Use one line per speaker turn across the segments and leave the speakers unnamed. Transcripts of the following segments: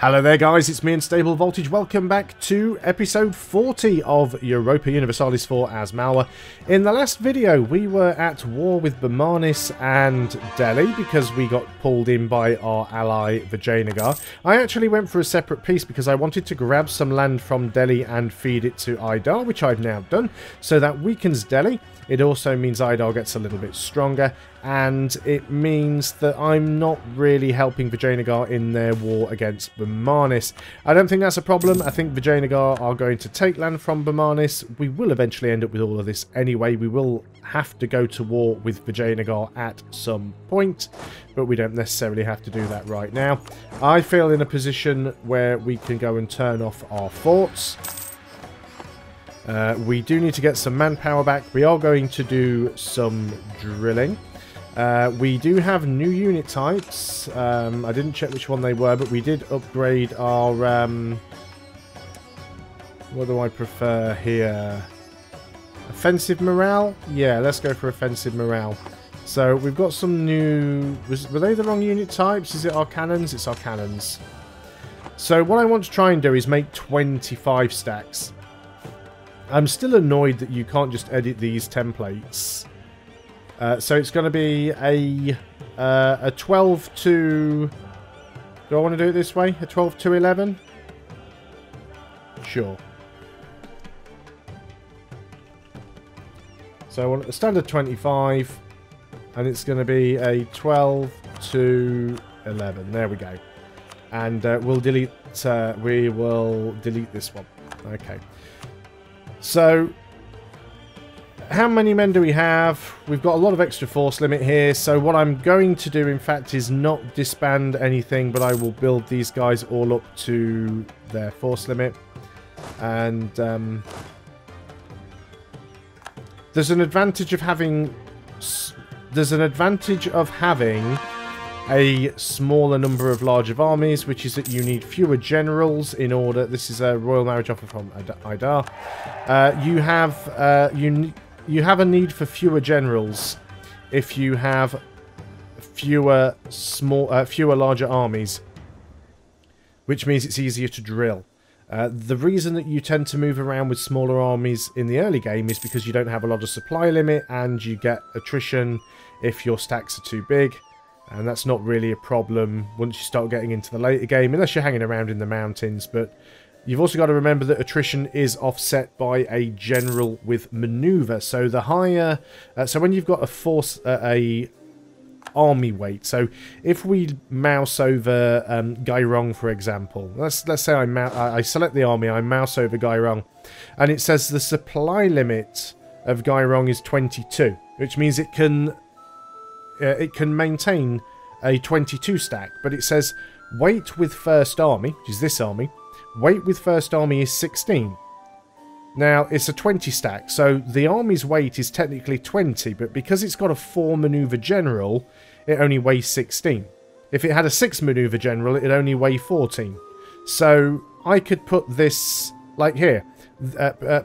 Hello there guys, it's me Unstable Voltage. Welcome back to episode 40 of Europa Universalis 4 as Malwa. In the last video we were at war with Bermanis and Delhi because we got pulled in by our ally VIII. I actually went for a separate piece because I wanted to grab some land from Delhi and feed it to Idar, which I've now done, so that weakens Delhi. It also means Idar gets a little bit stronger, and it means that I'm not really helping VIII in their war against Bermanis. I don't think that's a problem. I think VIII are going to take land from Bermanis. We will eventually end up with all of this anyway. We will have to go to war with VIII at some point, but we don't necessarily have to do that right now. I feel in a position where we can go and turn off our forts. We do need to get some manpower back. We are going to do some drilling. We do have new unit types. I didn't check which one they were, but we did upgrade our... what do I prefer here? Offensive morale? Yeah, let's go for offensive morale. So we've got some new... Were they the wrong unit types? Is it our cannons? It's our cannons. So what I want to try and do is make 25 stacks. I'm still annoyed that you can't just edit these templates. So it's going to be a 12 to... Do I want to do it this way? A 12 to 11? Sure. So I want a standard 25. And it's going to be a 12 to 11. There we go. And we'll delete... we will delete this one. Okay. So, how many men do we have? We've got a lot of extra force limit here, so what I'm going to do, in fact, is not disband anything, but I will build these guys all up to their force limit. And there's an advantage of having... a smaller number of larger armies, which is that you need fewer generals in order... This is a royal marriage offer from Idar. You have a need for fewer generals if you have fewer larger armies, which means it's easier to drill. The reason that you tend to move around with smaller armies in the early game is because you don't have a lot of supply limit and you get attrition if your stacks are too big. And that's not really a problem once you start getting into the later game, unless you're hanging around in the mountains. But you've also got to remember that attrition is offset by a general with maneuver. So the higher... so when you've got a force... a army weight. So if we mouse over Gairong, for example. Let's say I select the army, I mouse over Gairong. And it says the supply limit of Gairong is 22. Which means it can maintain a 22 stack, but it says weight with first army, which is this army, weight with first army is 16. Now, it's a 20 stack, so the army's weight is technically 20, but because it's got a 4 maneuver general, it only weighs 16. If it had a 6 maneuver general, it'd only weigh 14. So, I could put this, like here,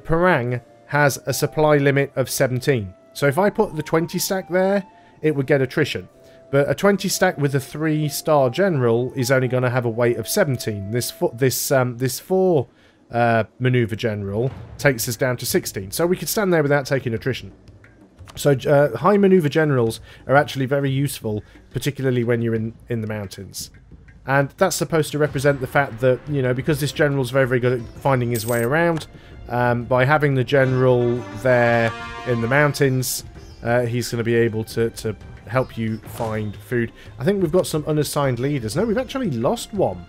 Parang has a supply limit of 17. So if I put the 20 stack there, it would get attrition. But a 20 stack with a 3-star general is only going to have a weight of 17. This 4 maneuver general takes us down to 16. So we could stand there without taking attrition. So high maneuver generals are actually very useful, particularly when you're in the mountains. And that's supposed to represent the fact that, you know, because this general's very, very good at finding his way around, by having the general there in the mountains... he's going to be able to help you find food. I think we've got some unassigned leaders. No, we've actually lost one.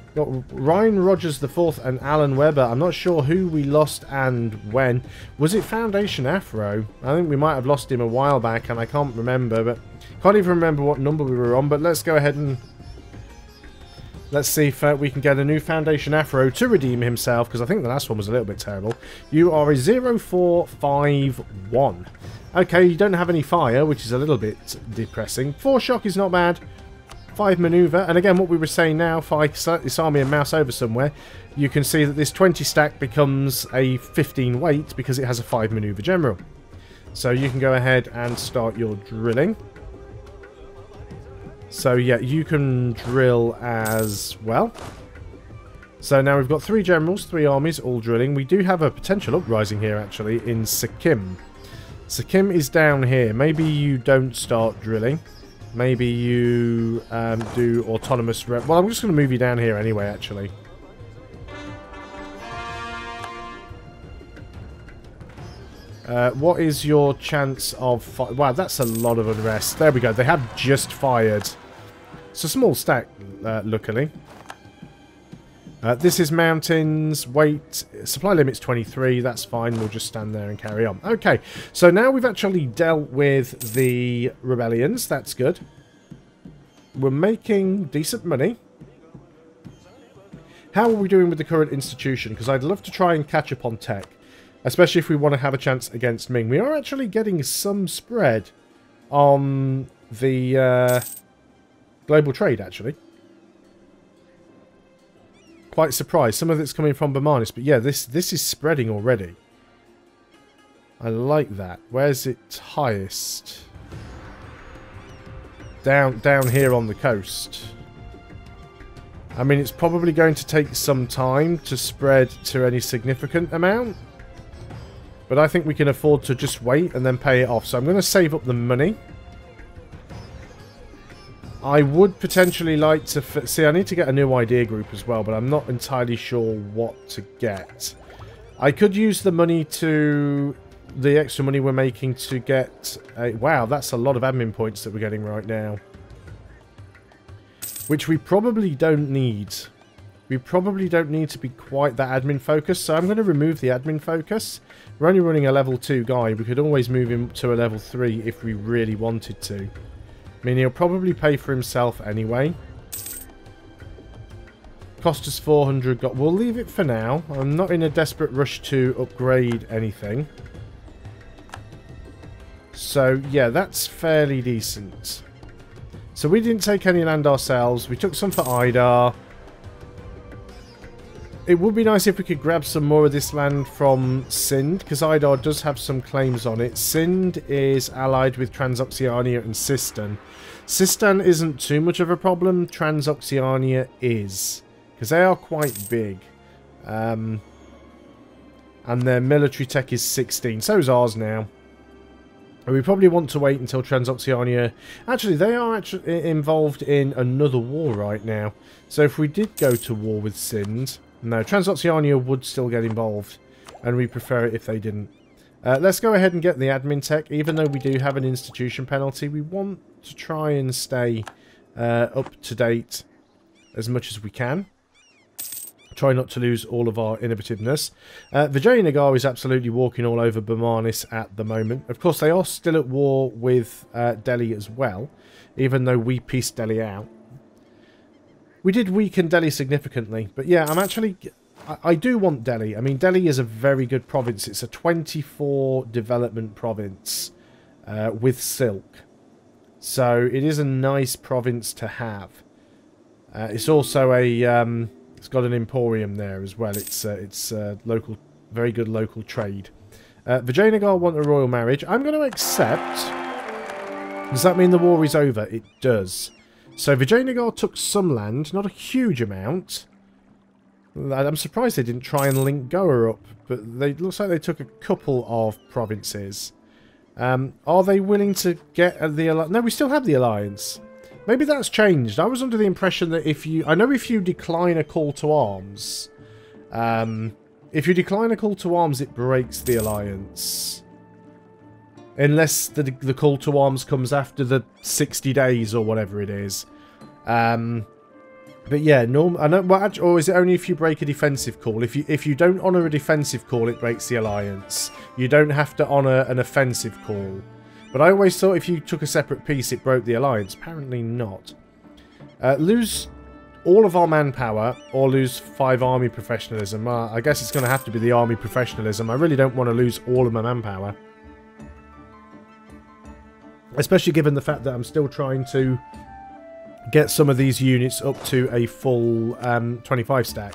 We've got Ryan Rogers IV and Alan Webber. I'm not sure who we lost and when. Was it Foundation Afro? I think we might have lost him a while back and I can't remember. But can't even remember what number we were on. But let's go ahead and... Let's see if we can get a new Foundation Afro to redeem himself, because I think the last one was a little bit terrible. You are a 0451. Okay, you don't have any fire, which is a little bit depressing. 4 shock is not bad. 5 maneuver. And again, what we were saying now, if I select this army and mouse over somewhere, you can see that this 20 stack becomes a 15 weight because it has a 5 maneuver general. So you can go ahead and start your drilling. So yeah, you can drill as well. So now we've got 3 generals, 3 armies, all drilling. We do have a potential uprising here, actually, in Sikkim. Sikkim is down here. Maybe you don't start drilling. Maybe you do autonomous... Well, I'm just going to move you down here anyway, actually. What is your chance of... Wow, that's a lot of unrest. There we go. They have just fired. It's a small stack, luckily. This is mountains. Weight. Supply limit's 23. That's fine. We'll just stand there and carry on. Okay. So now we've actually dealt with the rebellions. That's good. We're making decent money. How are we doing with the current institution? Because I'd love to try and catch up on tech. Especially if we want to have a chance against Ming. We are actually getting some spread on the global trade, actually. Quite surprised. Some of it's coming from Bermanis, but yeah, this is spreading already. I like that. Where's it highest? Down here on the coast. I mean, it's probably going to take some time to spread to any significant amount. But I think we can afford to just wait and then pay it off. So I'm going to save up the money. I would potentially like to... See, I need to get a new idea group as well, but I'm not entirely sure what to get. I could use the money to... The extra money we're making to get... wow, that's a lot of admin points that we're getting right now. Which we probably don't need. We probably don't need to be quite that admin focused, so I'm going to remove the admin focus. We're only running a level 2 guy. We could always move him to a level 3 if we really wanted to. I mean, he'll probably pay for himself anyway. Cost us 400 gold. We'll leave it for now. I'm not in a desperate rush to upgrade anything. So, yeah, that's fairly decent. So we didn't take any land ourselves. We took some for Idar. It would be nice if we could grab some more of this land from Sind, because Idar does have some claims on it. Sind is allied with Transoxiana and Sistan. Sistan isn't too much of a problem. Transoxiana is, because they are quite big. And their military tech is 16. So is ours now. And we probably want to wait until Transoxiana... Actually, they are actually involved in another war right now. So if we did go to war with Sind... No, Transoxiana would still get involved. And we prefer it if they didn't. Let's go ahead and get the admin tech. Even though we do have an institution penalty, we want to try and stay up to date as much as we can. Try not to lose all of our innovativeness. Vijayanagar is absolutely walking all over Bermanis at the moment. Of course, they are still at war with Delhi as well, even though we pieced Delhi out. We did weaken Delhi significantly, but yeah, I do want Delhi. I mean, Delhi is a very good province. It's a 24 development province with silk. So it is a nice province to have. It's also a... it's got an emporium there as well. It's local, very good local trade. Vijayanagar want a royal marriage. I'm going to accept. Does that mean the war is over? It does. So Vijayanagar took some land, not a huge amount. I'm surprised they didn't try and link Goa up, but it looks like they took a couple of provinces. Are they willing to get the alliance? No, we still have the alliance. Maybe that's changed. I was under the impression that if you... I know if you decline a call to arms... if you decline a call to arms, it breaks the alliance. Unless the call to arms comes after the 60 days or whatever it is. But yeah, I know, well, actually, or is it only if you break a defensive call? If you don't honour a defensive call, it breaks the alliance. You don't have to honour an offensive call. But I always thought if you took a separate piece, it broke the alliance. Apparently not. Lose all of our manpower or lose 5 army professionalism. I guess it's going to have to be the army professionalism. I really don't want to lose all of my manpower. Especially given the fact that I'm still trying to get some of these units up to a full 25 stack.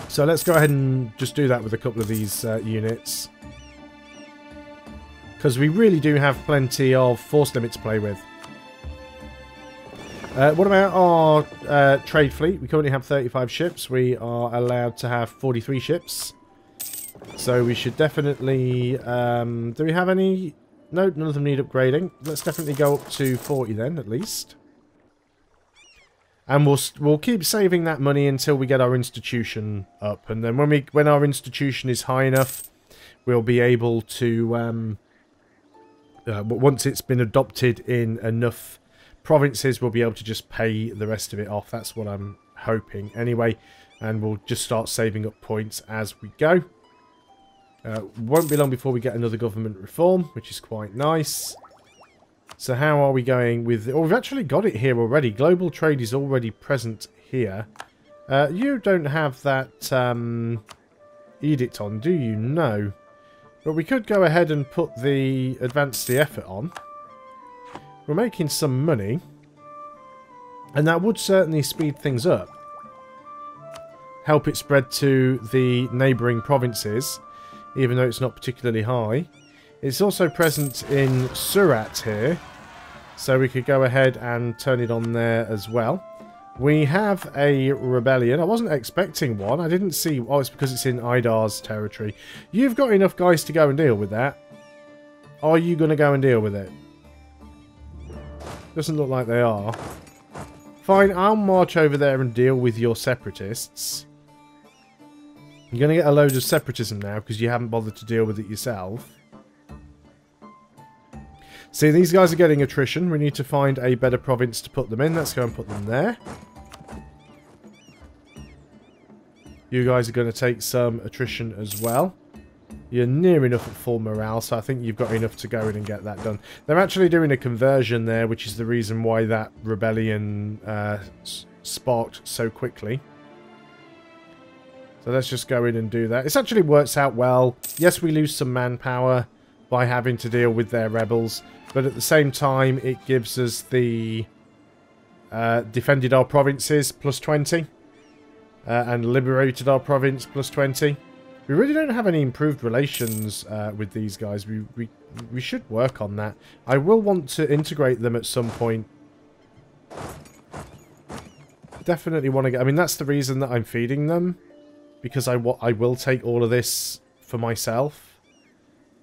So let's go ahead and just do that with a couple of these units. Because we really do have plenty of force limit to play with. What about our trade fleet? We currently have 35 ships. We are allowed to have 43 ships. So we should definitely... do we have any... No, none of them need upgrading. Let's definitely go up to 40 then, at least. And we'll keep saving that money until we get our institution up. And then when our institution is high enough, we'll be able to... once it's been adopted in enough provinces, we'll be able to just pay the rest of it off. That's what I'm hoping anyway. And we'll just start saving up points as we go. Won't be long before we get another government reform, which is quite nice. So how are we going with... Oh, we've actually got it here already. Global trade is already present here. You don't have that edict on, do you? No. But we could go ahead and put the advance the effort on. We're making some money. And that would certainly speed things up. Help it spread to the neighbouring provinces, even though it's not particularly high. It's also present in Surat here, so we could go ahead and turn it on there as well. We have a rebellion. I wasn't expecting one. I didn't see... Oh, it's because it's in Idar's territory. You've got enough guys to go and deal with that. Are you going to go and deal with it? Doesn't look like they are. Fine, I'll march over there and deal with your separatists. You're going to get a load of separatism now because you haven't bothered to deal with it yourself. See, these guys are getting attrition. We need to find a better province to put them in. Let's go and put them there. You guys are going to take some attrition as well. You're near enough at full morale, so I think you've got enough to go in and get that done. They're actually doing a conversion there, which is the reason why that rebellion sparked so quickly. So let's just go in and do that. It actually works out well. Yes, we lose some manpower by having to deal with their rebels, but at the same time, it gives us the defended our provinces plus 20 and liberated our province plus 20. We really don't have any improved relations with these guys. We should work on that. I will want to integrate them at some point. Definitely want to get... I mean, that's the reason that I'm feeding them. Because I will take all of this for myself.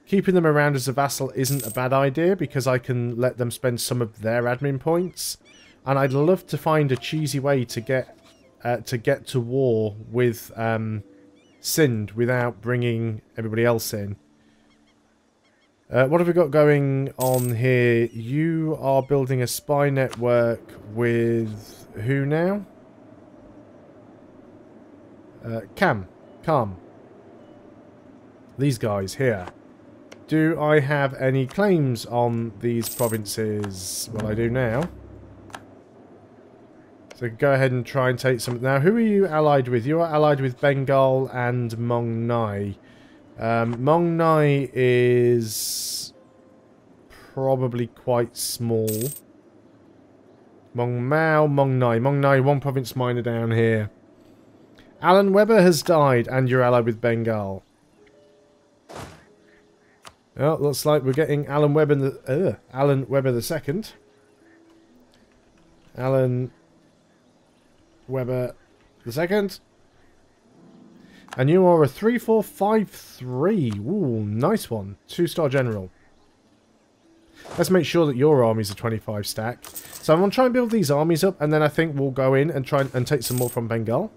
Keeping them around as a vassal isn't a bad idea, because I can let them spend some of their admin points. And I'd love to find a cheesy way to get to war with Sind without bringing everybody else in. What have we got going on here? You are building a spy network with who now? Calm. These guys here. Do I have any claims on these provinces? Well, I do now. So go ahead and try and take some... Now, who are you allied with? You are allied with Bengal and Mong Nai. Mong Nai is probably quite small. Mong Mao, Mong Nai. Mong Nai, one province minor down here. Alan Webber has died, and you're allied with Bengal. Well, looks like we're getting Alan Webber the Alan Webber the second. Alan Webber the second. And you are a 3453. Ooh, nice one. 2-star general. Let's make sure that your army's a 25 stack. So I'm going to try and build these armies up, and then I think we'll go in and try and take some more from Bengal.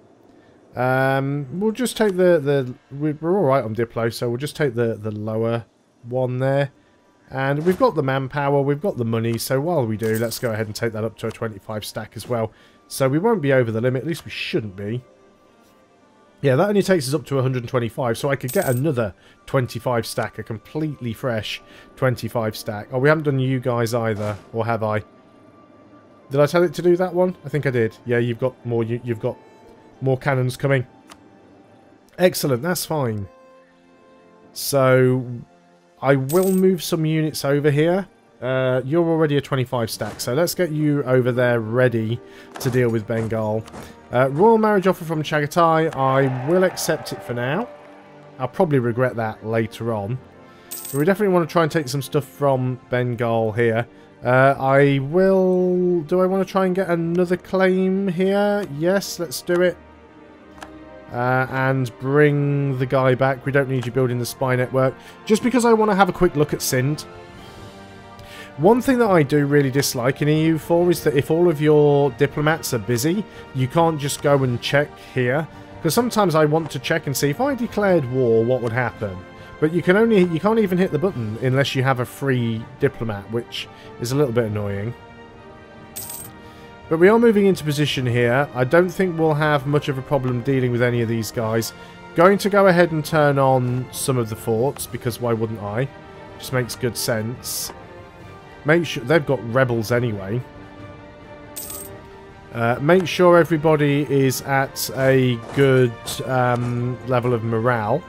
We'll just take we're alright on Diplo, so we'll just take the lower one there. And we've got the manpower, we've got the money, so while we do, let's go ahead and take that up to a 25 stack as well. So we won't be over the limit, at least we shouldn't be. Yeah, that only takes us up to 125, so I could get another 25 stack, a completely fresh 25 stack. Oh, we haven't done you guys either, or have I? Did I tell it to do that one? I think I did. Yeah, you've got more cannons coming. Excellent, that's fine. So, I will move some units over here. You're already a 25 stack, so let's get you over there ready to deal with Bengal. Royal marriage offer from Chagatai. I will accept it for now. I'll probably regret that later on. But we definitely want to try and take some stuff from Bengal here. I will... Do I want to try and get another claim here? Yes, let's do it. And bring the guy back. We don't need you building the spy network. Just because I want to have a quick look at Sind. One thing that I do really dislike in EU4 is that if all of your diplomats are busy, you can't just go and check here. Because sometimes I want to check and see if I declared war, what would happen. But you can't even hit the button unless you have a free diplomat, which is a little bit annoying. But we are moving into position here. I don't think we'll have much of a problem dealing with any of these guys. Going to go ahead and turn on some of the forts, because why wouldn't I? Just makes good sense. Make sure they've got rebels anyway. Make sure everybody is at a good level of morale.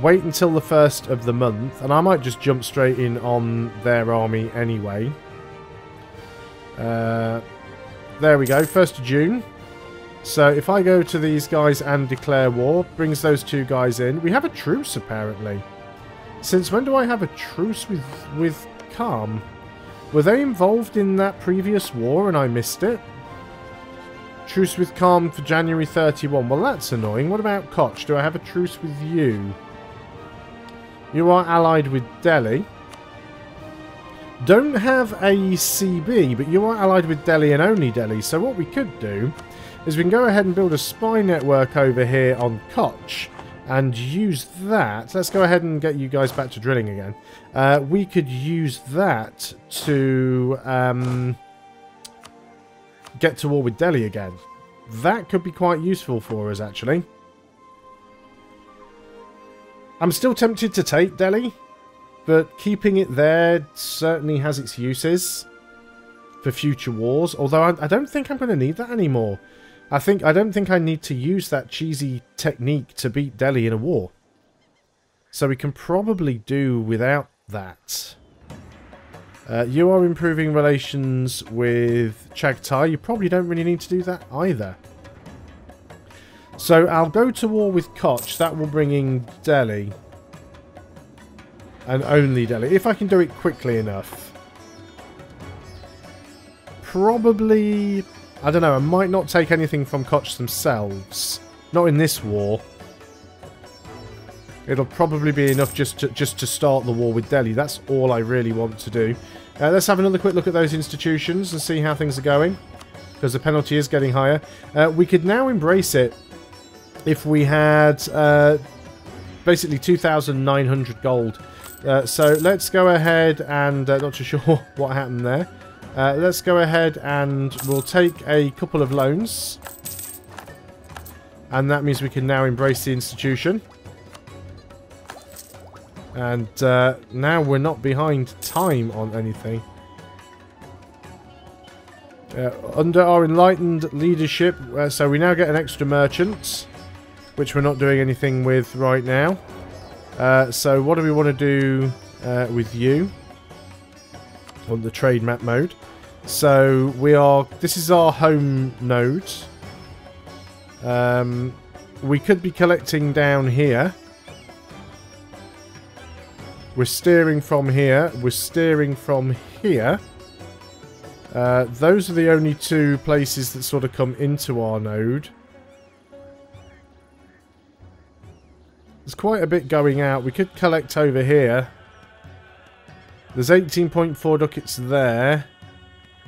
Wait until the 1st of the month, and I might just jump straight in on their army anyway. There we go, 1st of June. So if I go to these guys and declare war, brings those two guys in. We have a truce apparently. Since when do I have a truce with Calm? Were they involved in that previous war and I missed it? Truce with Calm for January 31. Well, that's annoying. What about Koch? Do I have a truce with you? You are allied with Delhi. Don't have a CB, but you are allied with Delhi and only Delhi. So what we could do is we can go ahead and build a spy network over here on Koch and use that. Let's go ahead and get you guys back to drilling again. We could use that to get to war with Delhi again. That could be quite useful for us, actually. I'm still tempted to take Delhi, but keeping it there certainly has its uses for future wars. Although I don't think I'm going to need that anymore. I don't think I need to use that cheesy technique to beat Delhi in a war. So we can probably do without that. You are improving relations with Chagatai. You probably don't really need to do that either. So I'll go to war with Koch. That will bring in Delhi. And only Delhi. If I can do it quickly enough. Probably... I don't know. I might not take anything from Koch themselves. Not in this war. It'll probably be enough just to start the war with Delhi. That's all I really want to do. Let's have another quick look at those institutions and see how things are going. Because the penalty is getting higher. We could now embrace it if we had basically 2,900 gold. So let's go ahead and... not too sure what happened there. Let's go ahead and we'll take a couple of loans. And that means we can now embrace the institution. And now we're not behind time on anything. Under our enlightened leadership, so we now get an extra merchant, which we're not doing anything with right now. So what do we want to do with you? On the trade map mode. So we are... This is our home node. We could be collecting down here. We're steering from here. We're steering from here. Those are the only two places that sort of come into our node. There's quite a bit going out. We could collect over here. There's 18.4 ducats there.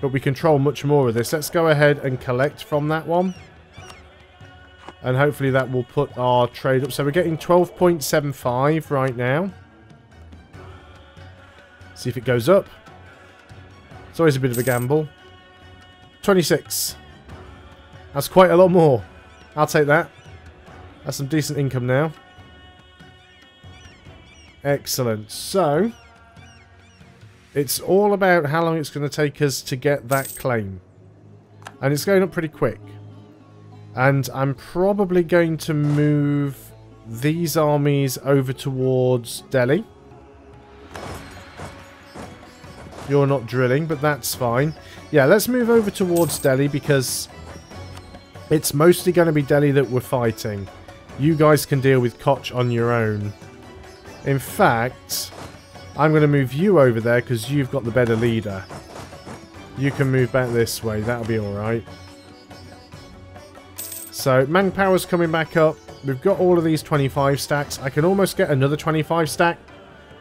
But we control much more of this. Let's go ahead and collect from that one. And hopefully that will put our trade up. So we're getting 12.75 right now. See if it goes up. It's always a bit of a gamble. 26. That's quite a lot more. I'll take that. That's some decent income now. Excellent. So, it's all about how long it's going to take us to get that claim. And it's going up pretty quick. And I'm probably going to move these armies over towards Delhi. You're not drilling, but that's fine. Yeah, let's move over towards Delhi because it's mostly going to be Delhi that we're fighting. You guys can deal with Koch on your own. In fact, I'm going to move you over there because you've got the better leader. You can move back this way. That'll be alright. So, manpower's coming back up. We've got all of these 25 stacks. I can almost get another 25 stack.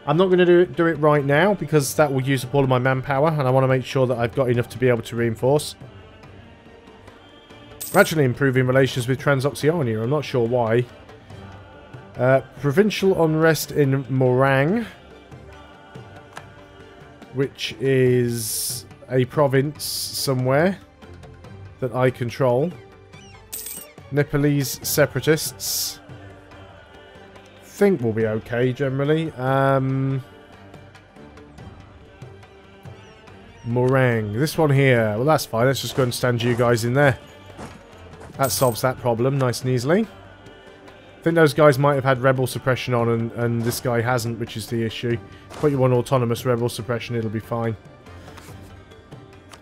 I'm not going to do it right now because that will use up all of my manpower, and I want to make sure that I've got enough to be able to reinforce. I'm actually improving relations with Transoxiana. I'm not sure why. Provincial unrest in Morang, which is a province somewhere that I control. Nepalese separatists. Think we'll be okay generally. Morang. This one here. Well, that's fine. Let's just go and stand you guys in there. That solves that problem nice and easily. I think those guys might have had rebel suppression on and this guy hasn't, which is the issue. Put you on autonomous rebel suppression, it'll be fine.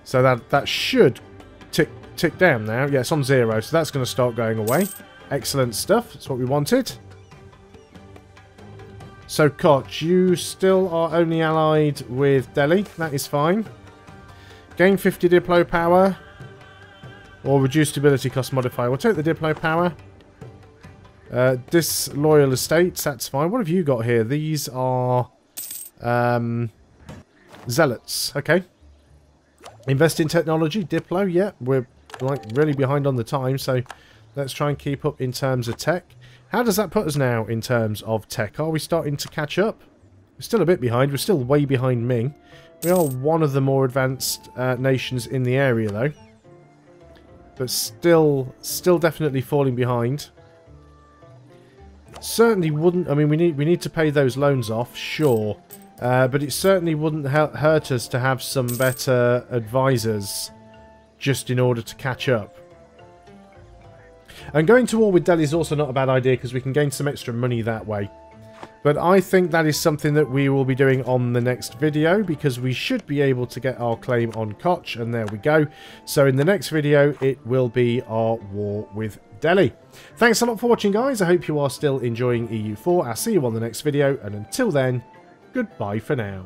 So that should tick down now. Yeah, it's on 0, so that's going to start going away. Excellent stuff. That's what we wanted. So, Koch, you still are only allied with Delhi. That is fine. Gain 50 Diplo power. Or reduced ability cost modifier. We'll take the Diplo power. Disloyal estates. That's fine. What have you got here? These are zealots. Okay. Invest in technology. Diplo. Yeah, we're like really behind on the time. So, let's try and keep up in terms of tech. How does that put us now in terms of tech? Are we starting to catch up? We're still a bit behind. We're still way behind Ming. We are one of the more advanced nations in the area, though. But still definitely falling behind. Certainly wouldn't... I mean, we need to pay those loans off, sure. But it certainly wouldn't hurt us to have some better advisors just in order to catch up. And going to war with Delhi is also not a bad idea because we can gain some extra money that way. But I think that is something that we will be doing on the next video because we should be able to get our claim on Koch, and there we go. So in the next video, it will be our war with Delhi. Thanks a lot for watching, guys. I hope you are still enjoying EU4. I'll see you on the next video, and until then, goodbye for now.